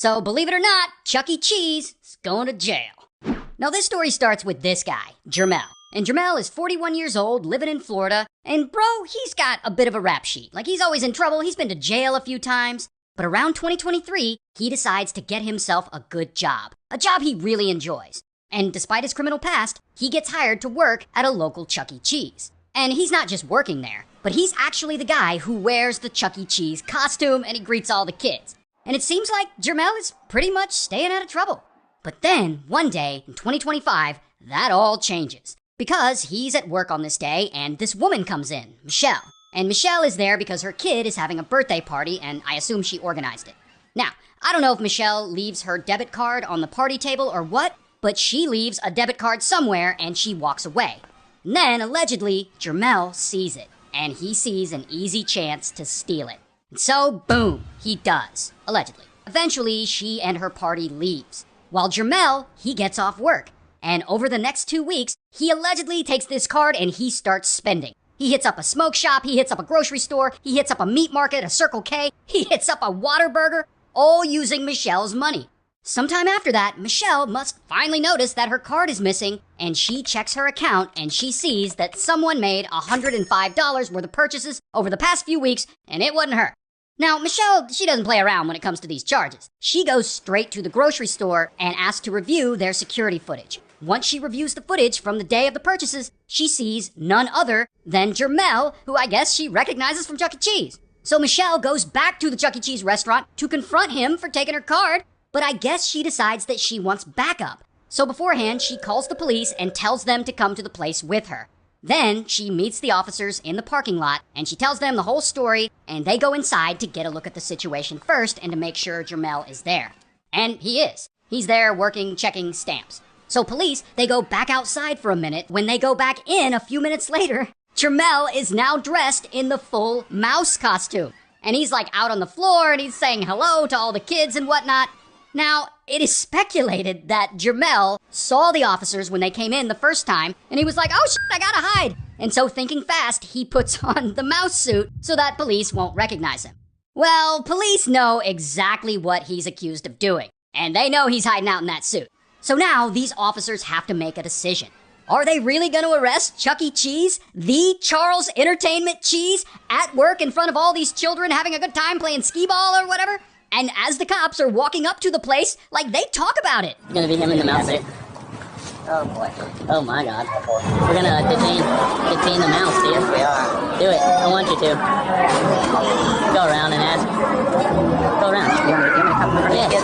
So, believe it or not, Chuck E. Cheese is going to jail. Now, this story starts with this guy, Jermel. And Jermel is 41 years old, living in Florida. And bro, he's got a bit of a rap sheet. Like, he's always in trouble. He's been to jail a few times. But around 2023, he decides to get himself a good job. A job he really enjoys. And despite his criminal past, he gets hired to work at a local Chuck E. Cheese. And he's not just working there, but he's actually the guy who wears the Chuck E. Cheese costume and he greets all the kids. And it seems like Jermel is pretty much staying out of trouble. But then, one day, in 2025, that all changes. Because he's at work on this day, and this woman comes in, Michelle. And Michelle is there because her kid is having a birthday party, and I assume she organized it. Now, I don't know if Michelle leaves her debit card on the party table or what, but she leaves a debit card somewhere and she walks away. And then, allegedly, Jermel sees it, and he sees an easy chance to steal it. And so, boom, he does, allegedly. Eventually, she and her party leaves. While Jermel, he gets off work. And over the next 2 weeks, he allegedly takes this card and he starts spending. He hits up a smoke shop, he hits up a grocery store, he hits up a meat market, a Circle K, he hits up a Whataburger, all using Michelle's money. Sometime after that, Michelle must finally notice that her card is missing, and she checks her account and she sees that someone made $105 worth of purchases over the past few weeks, and it wasn't her. Now, Michelle, she doesn't play around when it comes to these charges. She goes straight to the grocery store and asks to review their security footage. Once she reviews the footage from the day of the purchases, she sees none other than Jermel, who I guess she recognizes from Chuck E. Cheese. So Michelle goes back to the Chuck E. Cheese restaurant to confront him for taking her card, but I guess she decides that she wants backup. So beforehand, she calls the police and tells them to come to the place with her. Then she meets the officers in the parking lot and she tells them the whole story, and they go inside to get a look at the situation first and to make sure Jermel is there. And he is. He's there working, checking stamps. So police, they go back outside for a minute. When they go back in a few minutes later, Jermel is now dressed in the full mouse costume. And he's like out on the floor and he's saying hello to all the kids and whatnot. Now, it is speculated that Jermel saw the officers when they came in the first time, and he was like, oh shit, I gotta hide. And so thinking fast, he puts on the mouse suit so that police won't recognize him. Well, police know exactly what he's accused of doing, and they know he's hiding out in that suit. So now these officers have to make a decision. Are they really gonna arrest Chuck E. Cheese, the Charles Entertainment Cheese, at work in front of all these children having a good time playing skee-ball or whatever? And as the cops are walking up to the place, like, they talk about it. It's gonna be him in the mouse suit. Oh boy. Oh my god. We're gonna detain the mouse, dear. We are. Do it. I want you to. Go around and ask. Go around. You want me to come for Yes. kids?